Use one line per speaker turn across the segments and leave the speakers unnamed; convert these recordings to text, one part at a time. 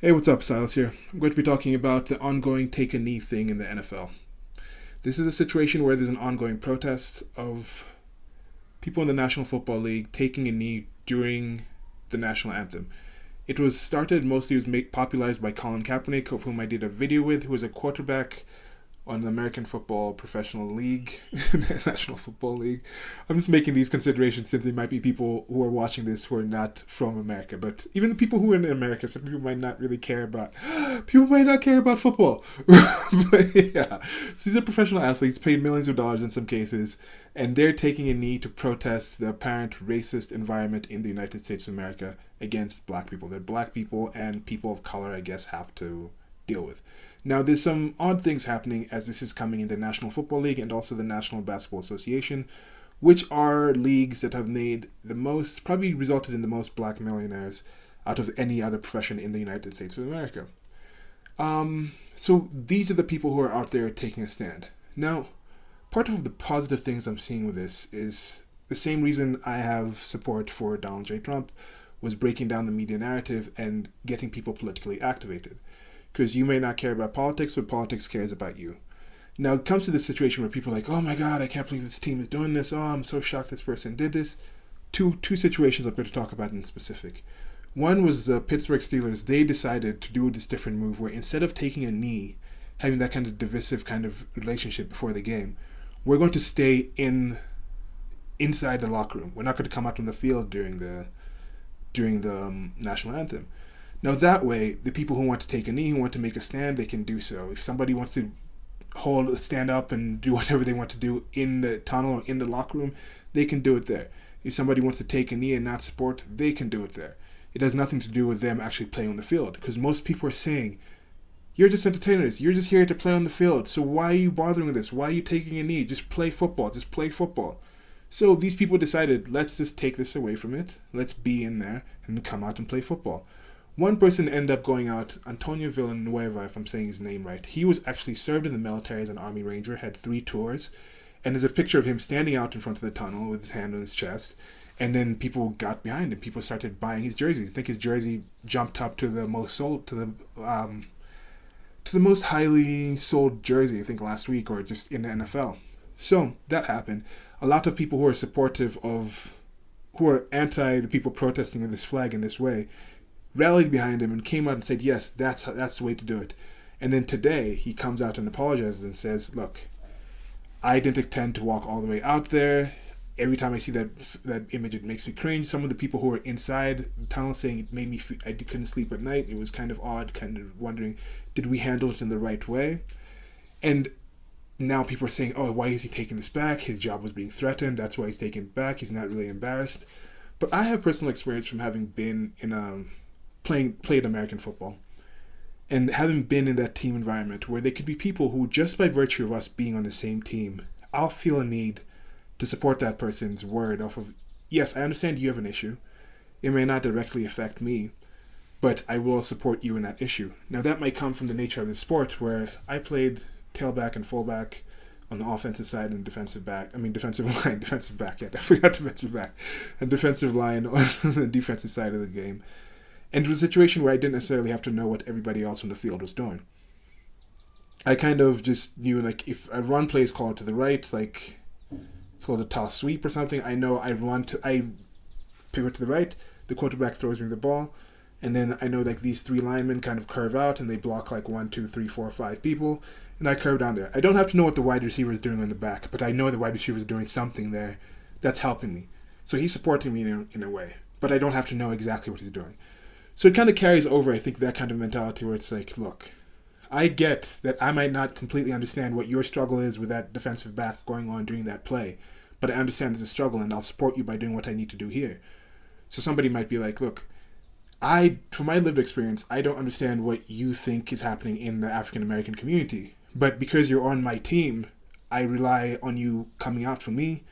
Hey, what's up? Silas here. I'm going to be talking about the ongoing take a knee thing in the NFL. This is a situation where there's an ongoing protest of people in the National Football League taking a knee during the national anthem. It was started mostly, it was popularized by Colin Kaepernick, of whom I did a video with, who was a quarterback on the American Football Professional League, National Football League. I'm just making these considerations since there might be people who are watching this who are not from America. But even the people who are in America, some people might not really care about. People might not care about football. But yeah, so these are professional athletes, paid millions of dollars in some cases, and they're taking a knee to protest the apparent racist environment in the United States of America against black people. That black people and people of color, I guess, have to deal with. Now, there's some odd things happening as this is coming in the National Football League and also the National Basketball Association, which are leagues that have made the most, probably resulted in the most black millionaires out of any other profession in the United States of America. So these are the people who are out there taking a stand. Now, part of the positive things I'm seeing with this is the same reason I have support for Donald J. Trump was breaking down the media narrative and getting people politically activated. Because you may not care about politics, but politics cares about you. Now, it comes to this situation where people are like, oh my God, I can't believe this team is doing this. Oh, I'm so shocked this person did this. Two situations I'm going to talk about in specific. One was the Pittsburgh Steelers. They decided to do this different move where instead of taking a knee, having that kind of divisive kind of relationship before the game, we're going to stay inside the locker room. We're not going to come out on the field during the national anthem. Now that way, the people who want to take a knee, who want to make a stand, they can do so. If somebody wants to stand up and do whatever they want to do in the tunnel or in the locker room, they can do it there. If somebody wants to take a knee and not support, they can do it there. It has nothing to do with them actually playing on the field, because most people are saying, you're just entertainers, you're just here to play on the field, so why are you bothering with this? Why are you taking a knee? Just play football, just play football. So these people decided, let's just take this away from it, let's be in there and come out and play football. One person ended up going out, Antonio Villanueva, if I'm saying his name right. He was actually served in the military as an Army Ranger, had 3 tours, and there's a picture of him standing out in front of the tunnel with his hand on his chest, and then people got behind him. People started buying his jerseys. I think his jersey jumped up to the most sold, to the most highly sold jersey, I think last week or just in the NFL. So that happened. A lot of people who are supportive of, who are anti the people protesting with this flag in this way, rallied behind him and came out and said, yes, that's the way to do it. And then today, he comes out and apologizes and says, look, I didn't intend to walk all the way out there. Every time I see that image, it makes me cringe. Some of the people who were inside the tunnel saying it made me feel, I couldn't sleep at night. It was kind of odd, kind of wondering, did we handle it in the right way? And now people are saying, oh, why is he taking this back? His job was being threatened. That's why he's taking it back. He's not really embarrassed. But I have personal experience from having been in played American football and having been in that team environment where there could be people who, just by virtue of us being on the same team, I'll feel a need to support that person's word off of, yes, I understand you have an issue. It may not directly affect me, but I will support you in that issue. Now that might come from the nature of the sport where I played tailback and fullback on the offensive side and defensive back. I mean, defensive line, defensive back. Yeah, I forgot defensive back. And defensive line on the defensive side of the game. And it was a situation where I didn't necessarily have to know what everybody else on the field was doing. I kind of just knew, like, if a run play is called to the right, like, it's called a toss sweep or something, I know I pivot to the right, the quarterback throws me the ball, and then I know, like, these 3 linemen kind of curve out, and they block, like, 1, 2, 3, 4, 5 people, and I curve down there. I don't have to know what the wide receiver is doing on the back, but I know the wide receiver is doing something there that's helping me. So he's supporting me in a way, but I don't have to know exactly what he's doing. So it kind of carries over, I think, that kind of mentality where it's like, look, I get that I might not completely understand what your struggle is with that defensive back going on during that play, but I understand there's a struggle and I'll support you by doing what I need to do here. So somebody might be like, look, from my lived experience, I don't understand what you think is happening in the African American community, but because you're on my team, I rely on you coming out for me.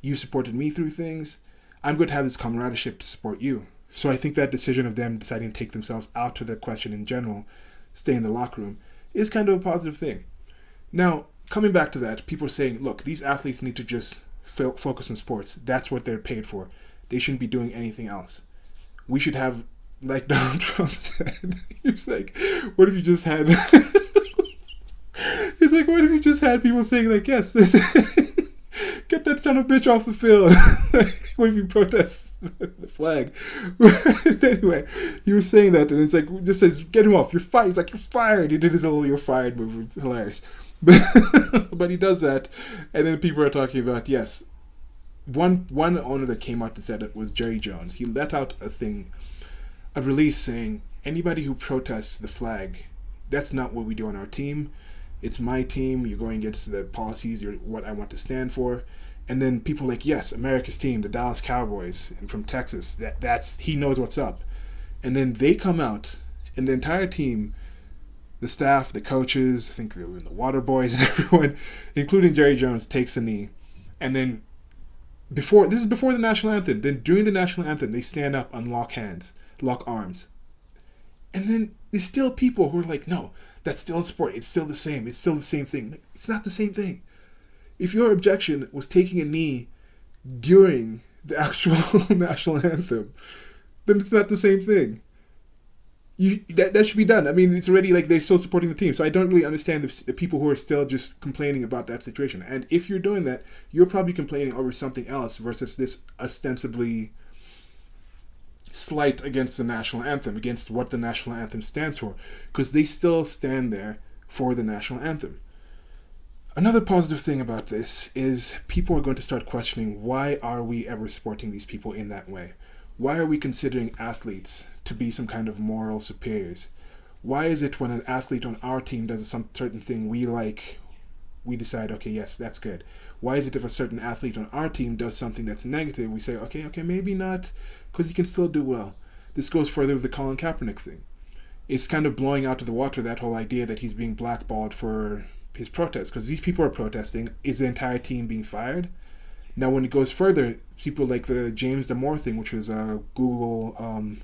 You supported me through things. I'm going to have this camaraderie to support you. So I think that decision of them deciding to take themselves out of the question in general, stay in the locker room, is kind of a positive thing. Now, coming back to that, people are saying, look, these athletes need to just focus on sports. That's what they're paid for. They shouldn't be doing anything else. We should have like Donald Trump said, he was like, what if you just had he's like, what if you just had people saying like, yes, get that son of a bitch off the field. What if you protest the flag? Anyway, he was saying that, and it's like, just says, get him off, you're fired. He's like, you're fired. He did his little you're fired move. It's hilarious. But he does that, and then people are talking about, yes, one owner that came out and said it was Jerry Jones. He let out a release saying, anybody who protests the flag, that's not what we do on our team. It's my team. You're going against the policies. You're what I want to stand for. And then people are like, yes, America's team, the Dallas Cowboys, and from Texas. That's he knows what's up. And then they come out, and the entire team, the staff, the coaches, I think they were the water boys and everyone, including Jerry Jones, takes a knee. And then this is before the national anthem. Then during the national anthem, they stand up and lock hands, lock arms. And then there's still people who are like, no, that's still in support. It's still the same. It's still the same thing. It's not the same thing. If your objection was taking a knee during the actual national anthem, then it's not the same thing. That should be done. I mean, it's already like they're still supporting the team. So I don't really understand the people who are still just complaining about that situation. And if you're doing that, you're probably complaining over something else versus this ostensibly slight against the national anthem, against what the national anthem stands for, because they still stand there for the national anthem. Another positive thing about this is people are going to start questioning, why are we ever supporting these people in that way? Why are we considering athletes to be some kind of moral superiors? Why is it when an athlete on our team does some certain thing we like, we decide, okay, yes, that's good? Why is it if a certain athlete on our team does something that's negative, we say, okay, maybe not, because he can still do well? This goes further with the Colin Kaepernick thing. It's kind of blowing out of the water that whole idea that he's being blackballed for his protest, because these people are protesting. Is the entire team being fired? Now, when it goes further, people like the James Damore thing, which was a Google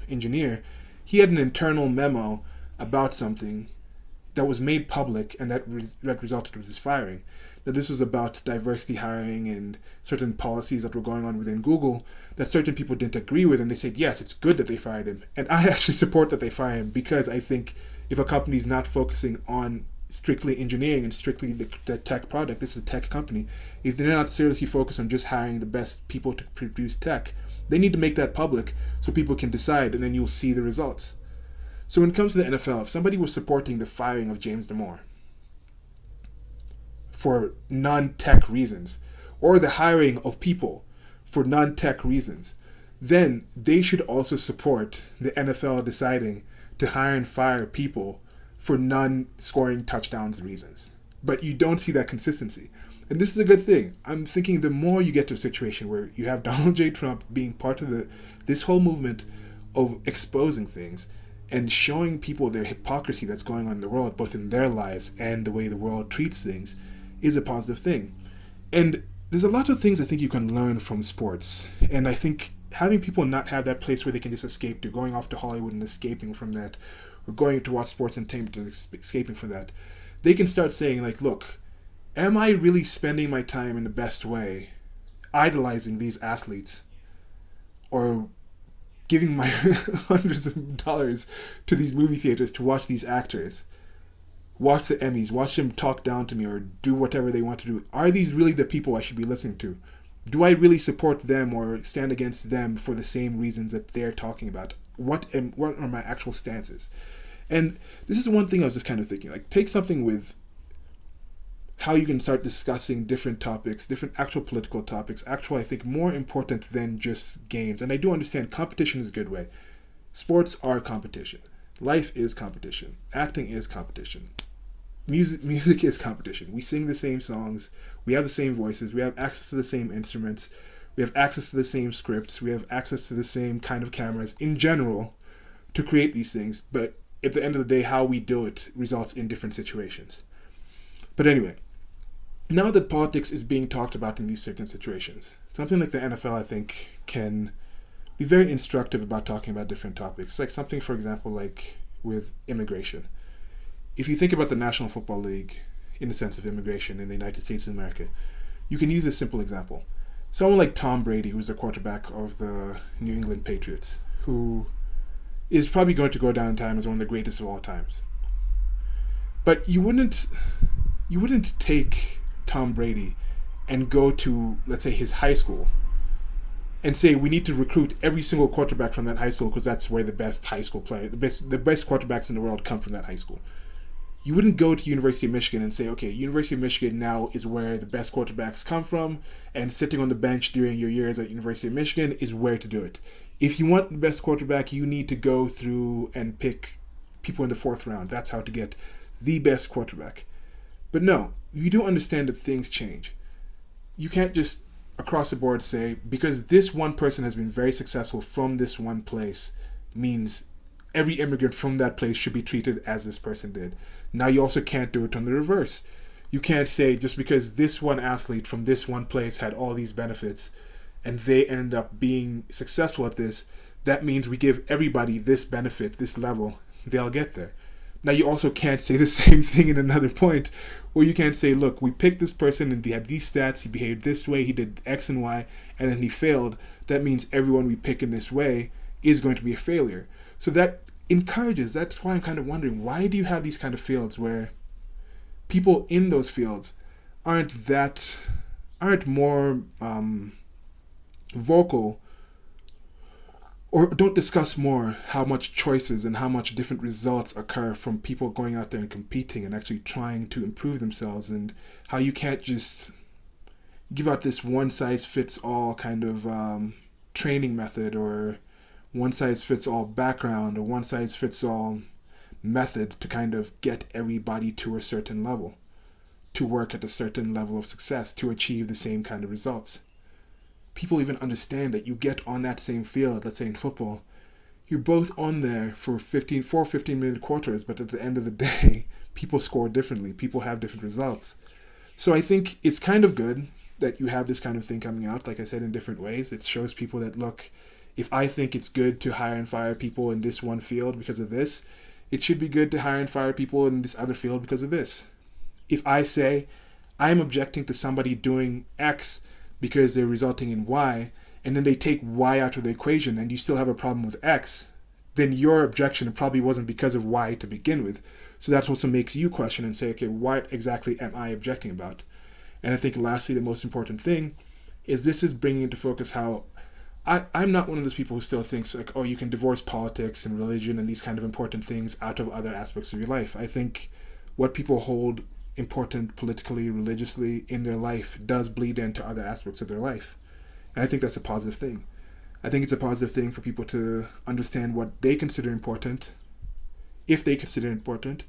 engineer, he had an internal memo about something that was made public, and that resulted with his firing. Now, this was about diversity hiring and certain policies that were going on within Google that certain people didn't agree with, and they said, yes, it's good that they fired him. And I actually support that they fire him, because I think if a company is not focusing on strictly engineering and strictly the tech product, this is a tech company, if they're not seriously focused on just hiring the best people to produce tech, they need to make that public so people can decide, and then you'll see the results. So when it comes to the NFL, if somebody was supporting the firing of James Damore for non-tech reasons, or the hiring of people for non-tech reasons, then they should also support the NFL deciding to hire and fire people for non-scoring touchdowns reasons. But you don't see that consistency. And this is a good thing. I'm thinking the more you get to a situation where you have Donald J. Trump being part of this whole movement of exposing things and showing people their hypocrisy that's going on in the world, both in their lives and the way the world treats things, is a positive thing. And there's a lot of things I think you can learn from sports. And I think having people not have that place where they can just escape to, going off to Hollywood and escaping from that, or going to watch sports entertainment and escaping from that, they can start saying, like, look, am I really spending my time in the best way idolizing these athletes, or giving my hundreds of dollars to these movie theaters to watch these actors, watch the Emmys, watch them talk down to me or do whatever they want to do? Are these really the people I should be listening to? Do I really support them or stand against them for the same reasons that they're talking about? What are my actual stances? And this is one thing I was just kind of thinking, like, take something with how you can start discussing different topics, different actual political topics, actual, I think, more important than just games. And I do understand competition is a good way. Sports are competition. Life is competition. Acting is competition. Music is competition. We sing the same songs. We have the same voices. We have access to the same instruments. We have access to the same scripts. We have access to the same kind of cameras in general to create these things. But at the end of the day, how we do it results in different situations. But anyway, now that politics is being talked about in these certain situations, something like the NFL, I think, can be very instructive about talking about different topics. Like something, for example, like with immigration. If you think about the National Football League in the sense of immigration in the United States of America, you can use a simple example. Someone like Tom Brady, who's the quarterback of the New England Patriots, who is probably going to go down in time as one of the greatest of all times. But you wouldn't take Tom Brady and go to, let's say, his high school and say we need to recruit every single quarterback from that high school because that's where the best high school player, the best quarterbacks in the world come from that high school. You wouldn't go to University of Michigan and say, okay, University of Michigan now is where the best quarterbacks come from, and sitting on the bench during your years at University of Michigan is where to do it. If you want the best quarterback, you need to go through and pick people in the 4th round. That's how to get the best quarterback. But no, you do understand that things change. You can't just across the board say, because this one person has been very successful from this one place, means every immigrant from that place should be treated as this person did. Now you also can't do it on the reverse. You can't say just because this one athlete from this one place had all these benefits and they ended up being successful at this, that means we give everybody this benefit, this level, they'll get there. Now you also can't say the same thing in another point where you can't say, look, we picked this person and he had these stats, he behaved this way, he did X and Y, and then he failed. That means everyone we pick in this way is going to be a failure. So that encourages, that's why I'm kind of wondering, why do you have these kind of fields where people in those fields aren't more vocal or don't discuss more how much choices and how much different results occur from people going out there and competing and actually trying to improve themselves, and how you can't just give out this one-size-fits-all kind of training method or one-size-fits-all background or one-size-fits-all method to kind of get everybody to a certain level, to work at a certain level of success, to achieve the same kind of results. People even understand that you get on that same field, let's say in football, you're both on there for 15-minute quarters, but at the end of the day, people score differently. People have different results. So I think it's kind of good that you have this kind of thing coming out, like I said, in different ways. It shows people that, look, if I think it's good to hire and fire people in this one field because of this, it should be good to hire and fire people in this other field because of this. If I say I'm objecting to somebody doing X because they're resulting in Y, and then they take Y out of the equation and you still have a problem with X, then your objection probably wasn't because of Y to begin with. So that also makes you question and say, okay, what exactly am I objecting about? And I think lastly, the most important thing is this is bringing into focus how I'm not one of those people who still thinks like, oh, you can divorce politics and religion and these kind of important things out of other aspects of your life. I think what people hold important politically, religiously in their life does bleed into other aspects of their life. And I think that's a positive thing. I think it's a positive thing for people to understand what they consider important, if they consider it important.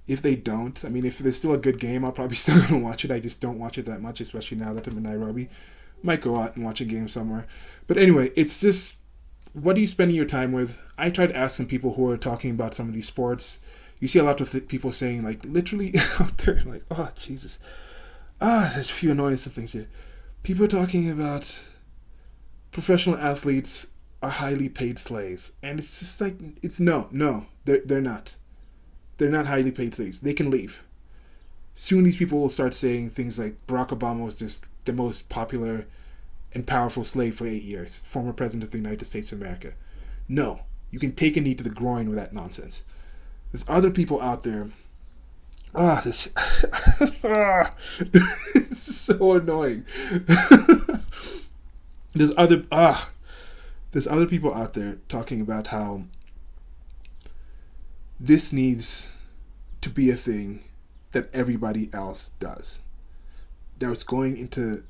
If they don't, I mean, if there's still a good game, I'll probably still gonna watch it. I just don't watch it that much, especially now that I'm in Nairobi. Might go out and watch a game somewhere. But anyway, it's just, what are you spending your time with? I try to ask some people who are talking about some of these sports. You see a lot of people saying, like, literally out there, like, oh, Jesus. There's a few annoying some things here. People are talking about professional athletes are highly paid slaves. And it's just like, it's no, they're not. They're not highly paid slaves. They can leave. Soon these people will start saying things like Barack Obama was just the most popular and powerful slave for 8 years, former president of the United States of America. No, you can take a knee to the groin with that nonsense. There's other people out there. This it's so annoying. There's other people out there talking about how this needs to be a thing that everybody else does. That was going into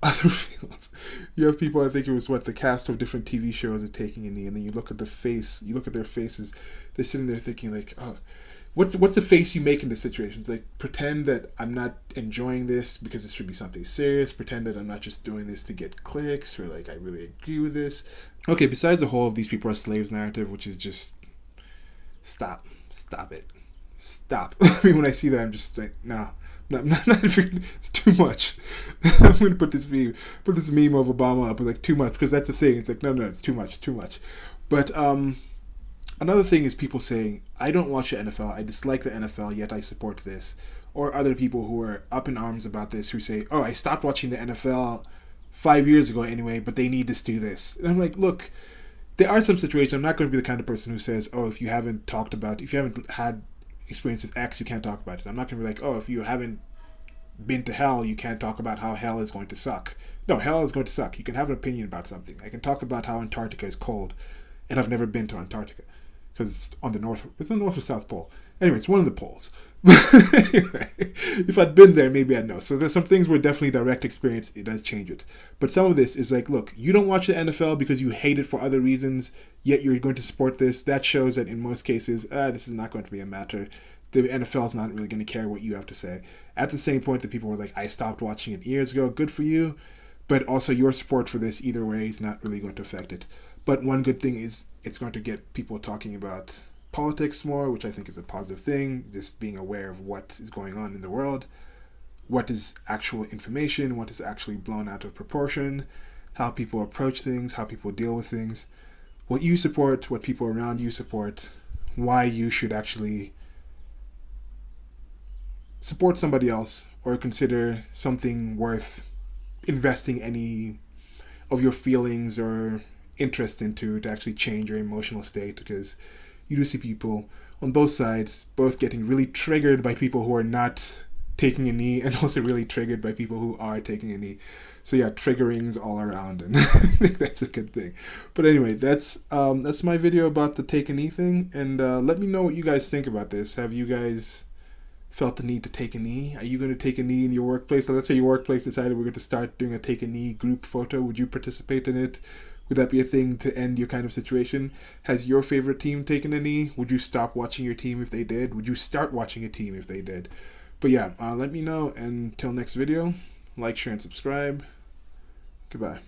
other fields. You have people, I think it was the cast of different TV shows are taking a knee, and then you look at their faces, they're sitting there thinking like, oh, what's the face you make in this situation? It's like, pretend that I'm not enjoying this because it should be something serious, pretend that I'm not just doing this to get clicks, or like I really agree with this. Okay, besides the whole these people are slaves narrative, which is just, stop it. I mean, when I see that, I'm just like, no. Not it's too much. I'm going to put this meme of Obama up, like, too much, because that's the thing. It's like, no, it's too much. But another thing is people saying, I don't watch the NFL, I dislike the NFL, yet I support this. Or other people who are up in arms about this, who say, oh, I stopped watching the NFL 5 years ago anyway, but they need to do this. And I'm like, look, there are some situations. I'm not going to be the kind of person who says, oh, if you haven't had experience with X, you can't talk about it. I'm not going to be like, oh, if you haven't been to hell, you can't talk about how hell is going to suck. No, hell is going to suck. You can have an opinion about something. I can talk about how Antarctica is cold, and I've never been to Antarctica because it's on the north. It's the North or South Pole. Anyway, it's one of the poles. Anyway, if I'd been there, maybe I'd know. So there's some things where definitely direct experience, it does change it. But some of this is like, look, you don't watch the NFL because you hate it for other reasons, yet you're going to support this. That shows that in most cases, this is not going to be a matter. The NFL is not really going to care what you have to say. At the same point that people were like, I stopped watching it years ago, good for you. But also your support for this either way is not really going to affect it. But one good thing is it's going to get people talking about politics more, which I think is a positive thing, just being aware of what is going on in the world, what is actual information, what is actually blown out of proportion, how people approach things, how people deal with things, what you support, what people around you support, why you should actually support somebody else or consider something worth investing any of your feelings or interest into to actually change your emotional state, because you do see people on both sides both getting really triggered by people who are not taking a knee and also really triggered by people who are taking a knee. So yeah, triggerings all around, and I think that's a good thing. But anyway, that's my video about the take a knee thing, and let me know what you guys think about this. Have you guys felt the need to take a knee? Are you going to take a knee in your workplace? So let's say your workplace decided we're going to start doing a take a knee group photo. Would you participate in it? Would that be a thing to end your kind of situation? Has your favorite team taken a knee? Would you stop watching your team if they did? Would you start watching a team if they did? But yeah, let me know. And until next video, like, share, and subscribe. Goodbye.